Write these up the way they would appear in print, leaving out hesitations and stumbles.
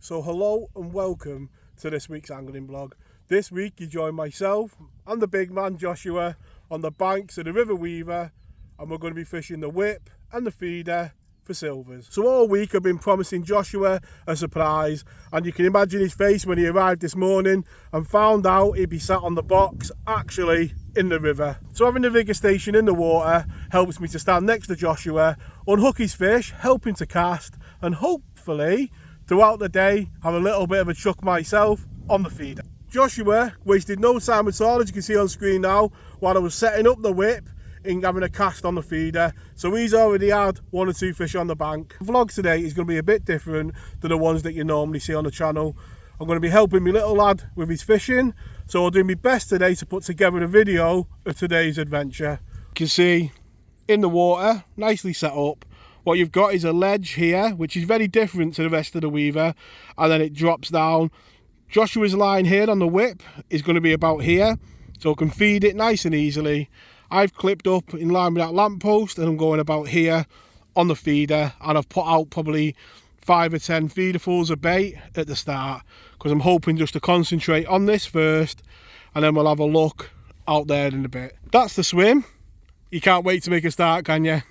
So hello and welcome to this week's angling vlog. This week you join myself and the big man Joshua on the banks of the River Weaver, and we're going to be fishing the whip and the feeder for silvers. So all week I've been promising Joshua a surprise, and you can imagine his face when he arrived this morning and found out he'd be sat on the box actually in the river. So having the rigger station in the water helps me to stand next to Joshua, unhook his fish, help him to cast, and hopefully throughout the day have a little bit of a chuck myself on the feeder. Joshua wasted no time at all, as you can see on screen now, while I was setting up the whip in having a cast on the feeder. So he's already had one or two fish on the bank. The vlog today is going to be a bit different than the ones that you normally see on the channel. I'm going to be helping my little lad with his fishing, so I'll do my best today to put together a video of today's adventure. You can see in the water, nicely set up. What you've got is a ledge here, which is very different to the rest of the Weaver, and then it drops down. Joshua's line here on the whip is going to be about here, so I can feed it nice and easily. I've clipped up in line with that lamppost, and I'm going about here on the feeder, and I've put out probably 5 or 10 feederfuls of bait at the start, because I'm hoping just to concentrate on this first, and then we'll have a look out there in a bit. That's the swim. You can't wait to make a start, can you?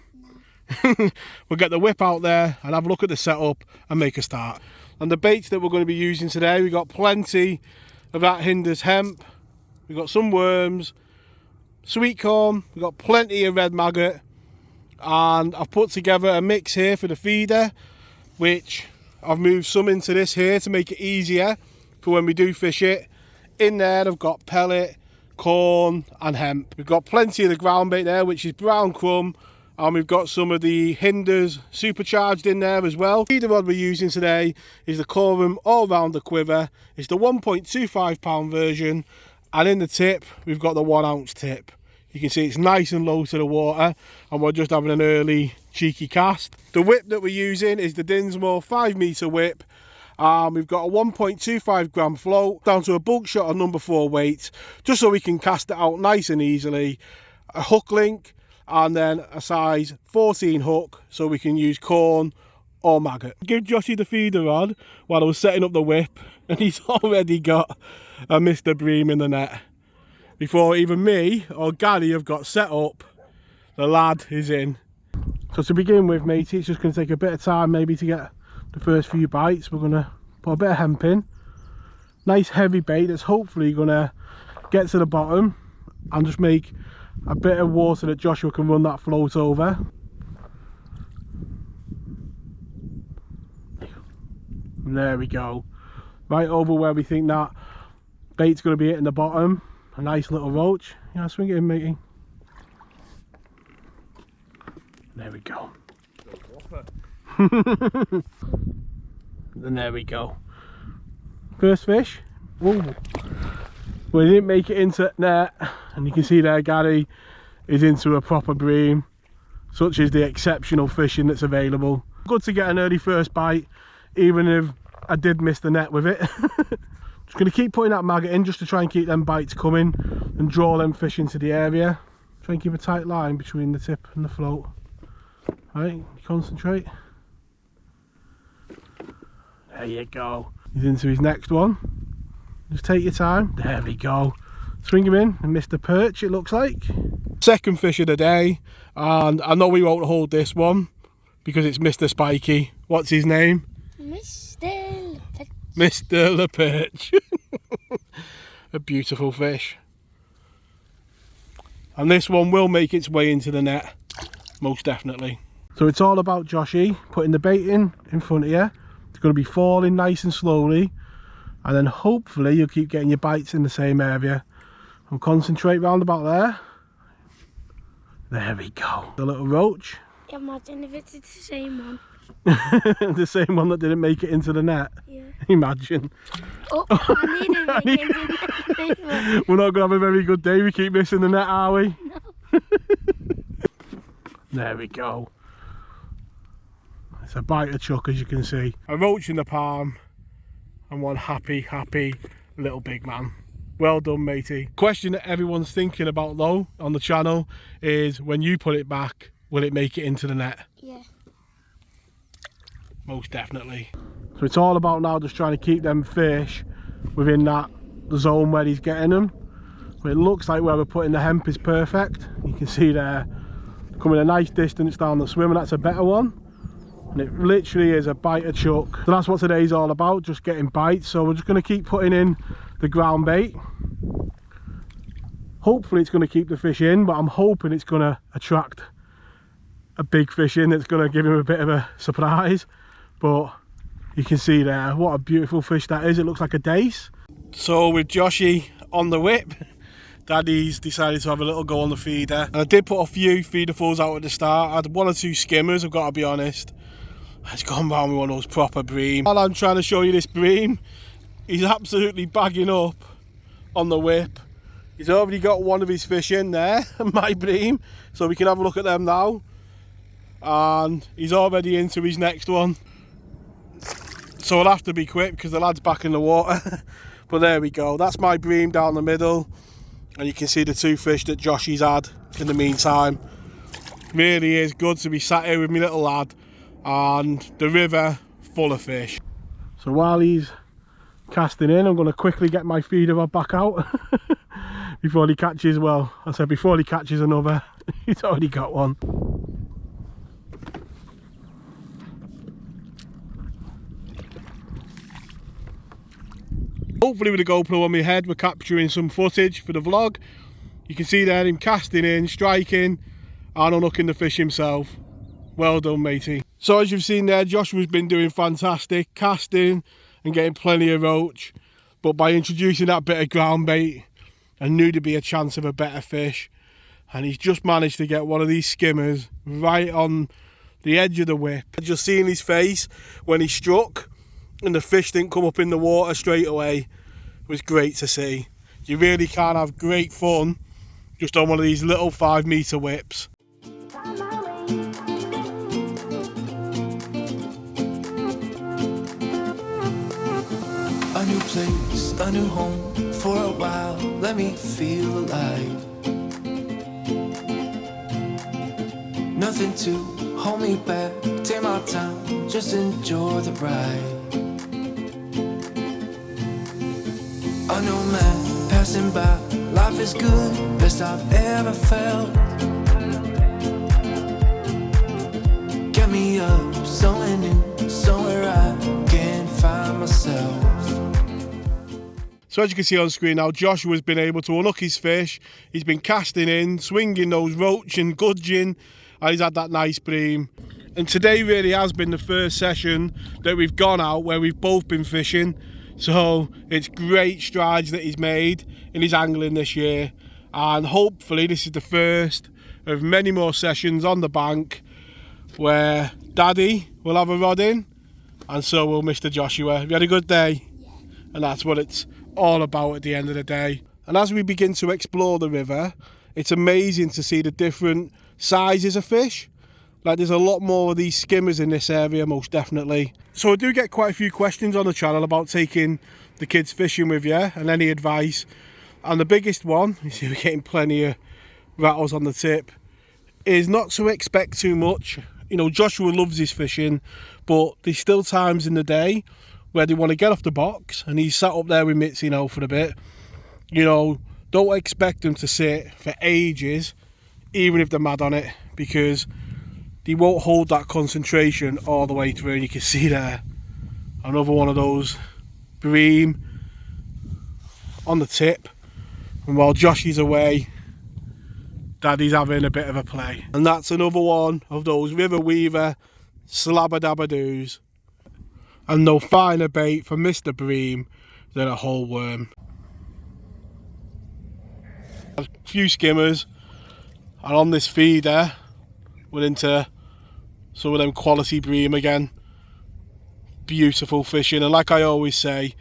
We'll get the whip out there and have a look at the setup and make a start. And the baits that we're going to be using today, we've got plenty of that Hinders hemp, we've got some worms, sweet corn, we've got plenty of red maggot, and I've put together a mix here for the feeder, which I've moved some into this here to make it easier for when we do fish it. In there I've got pellet, corn and hemp. We've got plenty of the ground bait there, which is brown crumb, and we've got some of the Hinders supercharged in there as well. The feeder rod we're using today is the Corum All Round the Quiver. It's the 1.25 pound version, and in the tip we've got the 1 ounce tip. You can see it's nice and low to the water, and we're just having an early cheeky cast. The whip that we're using is the Dinsmore 5 metre whip. We've got a 1.25 gram float down to a bulk shot of number 4 weight, just so we can cast it out nice and easily. A hook link, and then a size 14 hook, so we can use corn or maggot. Give Joshy the feeder rod while I was setting up the whip, and he's already got a Mr. Bream in the net. Before even me or Gary have got set up, the lad is in. So to begin with, matey, it's just going to take a bit of time maybe to get the first few bites. We're going to put a bit of hemp in. Nice heavy bait that's hopefully going to get to the bottom and just make a bit of water that Joshua can run that float over. And there we go. Right over where we think that bait's going to be hitting the bottom. A nice little roach. Yeah, swing it in, matey. There we go. And there we go. First fish. Ooh. We didn't make it into net, and you can see there Gary is into a proper bream. Such is the exceptional fishing that's available. Good to get an early first bite, even if I did miss the net with it. Just going to keep putting that maggot in just to try and keep them bites coming and draw them fish into the area. Try and keep a tight line between the tip and the float. Right, concentrate. There you go. He's into his next one. Just take your time. There we go. Swing him in and missed the perch, it looks like. Second fish of the day, and I know we won't hold this one because it's Mr. Spiky. What's his name? Mr. Perch. Mr. Le Perch. A beautiful fish. And this one will make its way into the net, most definitely. So it's all about Joshy putting the bait in front of you. It's going to be falling nice and slowly, and then hopefully you'll keep getting your bites in the same area. And concentrate round about there. There we go. The little roach. Imagine if it's the same one. The same one that didn't make it into the net. Yeah. Imagine. Oh, I need to make it into the net. We're not going to have a very good day. We keep missing the net, are we? No. There we go. It's a bite of chuck, as you can see. A roach in the palm and one happy little big man. Well done, matey. Question that everyone's thinking about though on the channel is, when you put it back, will it make it into the net? Yeah. most definitely. So it's all about now just trying to keep them fish within that zone where he's getting them. But it looks like where we're putting the hemp is perfect. You can see there coming a nice distance down the swim, and that's a better one. And it literally is a bite a chuck. So that's what today's all about, just getting bites. So we're just going to keep putting in the ground bait. Hopefully it's going to keep the fish in, but I'm hoping it's going to attract a big fish in that's going to give him a bit of a surprise. But you can see there what a beautiful fish that is. It looks like a dace. So with Joshy on the whip, Daddy's decided to have a little go on the feeder. And I did put a few feederfuls out at the start. I had 1 or 2 skimmers, I've got to be honest. It's gone round with one of those proper bream. While I'm trying to show you this bream, he's absolutely bagging up on the whip. He's already got one of his fish in there, my bream, so we can have a look at them now. And he's already into his next one. So I'll have to be quick because the lad's back in the water. But there we go, that's my bream down the middle. And you can see the 2 fish that Joshy's had in the meantime. Really is good to be sat here with my little lad and the river full of fish. So while he's casting in, I'm going to quickly get my feeder rod back out before he catches, well, I said before he catches another. He's already got one. Hopefully with the GoPro on my head we're capturing some footage for the vlog. You can see there him casting in, striking and unhooking the fish himself. Well done, matey. So as you've seen there, Joshua's been doing fantastic, casting and getting plenty of roach. But by introducing that bit of ground bait, I knew there'd be a chance of a better fish. And he's just managed to get one of these skimmers right on the edge of the whip. Just seeing his face when he struck and the fish didn't come up in the water straight away was great to see. You really can have great fun just on one of these little 5 metre whips. A new place, a new home, for a while, let me feel alive. Nothing to hold me back, take my time, just enjoy the ride. A new man passing by, life is good, best I've ever felt. Get me up, somewhere new, somewhere I can find myself. So as you can see on screen now, Joshua's been able to unhook his fish. He's been casting in, swinging those roach and gudgeon, and he's had that nice bream. And today really has been the first session that we've gone out where we've both been fishing. So it's great strides that he's made in his angling this year. And hopefully this is the first of many more sessions on the bank where Daddy will have a rod in and so will Mr. Joshua. Have you had a good day? Yeah. And that's what it's all about at the end of the day. And as we begin to explore the river, it's amazing to see the different sizes of fish. Like there's a lot more of these skimmers in this area, most definitely. So I do get quite a few questions on the channel about taking the kids fishing with you and any advice. And the biggest one, you see we're getting plenty of rattles on the tip, is not to expect too much. You know, Joshua loves his fishing, but there's still times in the day where they want to get off the box, and he's sat up there with Mitzi now for a bit. You know, don't expect them to sit for ages, even if they're mad on it, because they won't hold that concentration all the way through. And you can see there another one of those bream on the tip, and while Josh is away, Daddy's having a bit of a play. And that's another one of those river weaver slabba-dabba-doos. And no finer bait for Mr. Bream than a whole worm. A few skimmers, and on this feeder we're into some of them quality bream again. Beautiful fishing, and like I always say,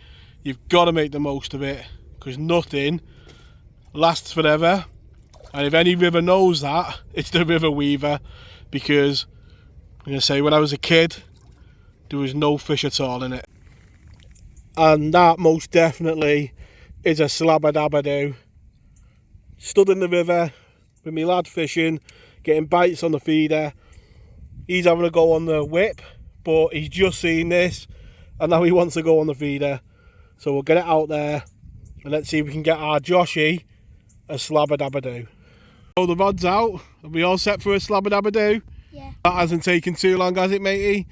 you've got to make the most of it, because nothing lasts forever. And if any river knows that, it's the river weaver, because I'm going to say, when I was a kid, there was no fish at all in it. And that most definitely is a slabba-dabba-doo. Stood in the river with me lad fishing, getting bites on the feeder. He's having a go on the whip, but he's just seen this and now he wants to go on the feeder. So we'll get it out there and let's see if we can get our Joshy a slabber-dabber-doo. So the rod's out. Are we all set for a slabber-dabber-doo? Yeah. That hasn't taken too long, has it, matey?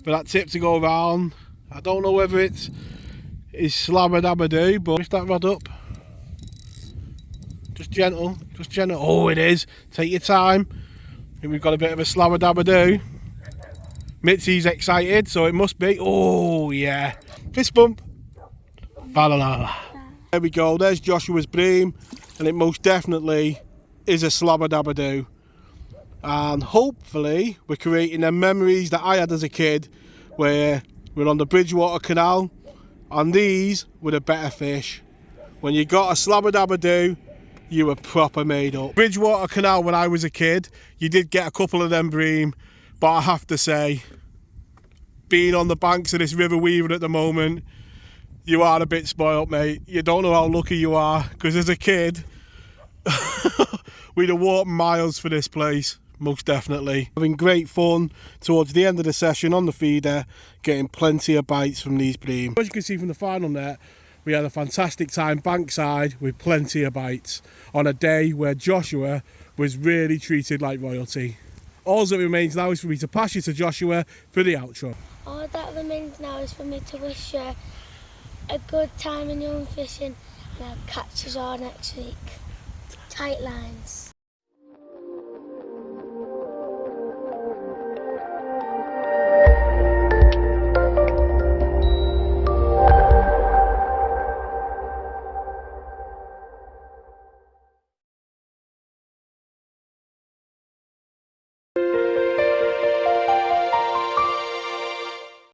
For that tip to go around. I don't know whether it's slabber-dabber-doo, but lift that rod up. Just gentle, just gentle. Oh, it is. Take your time. I think we've got a bit of a slabber-dabber-doo. Mitzi's excited, so it must be. Oh, yeah. Fist bump. Fa-la-la-la. There we go. There's Joshua's bream, and it most definitely is a slabber-dabber-doo. And hopefully we're creating the memories that I had as a kid, where we're on the Bridgewater Canal, and these were the better fish. When you got a slabber-dabber-doo, you were proper made up. Bridgewater Canal, when I was a kid, you did get a couple of them bream, but I have to say, being on the banks of this River Weaver at the moment, you are a bit spoilt, mate. You don't know how lucky you are, because as a kid, we'd have walked miles for this place, most definitely. Having great fun towards the end of the session on the feeder, getting plenty of bites from these bream. As you can see from the final net, we had a fantastic time bankside with plenty of bites on a day where Joshua was really treated like royalty. All that remains now is for me to pass you to Joshua for the outro. All that remains now is for me to wish you a good time in your own fishing, and I'll catch you all next week. Tight lines.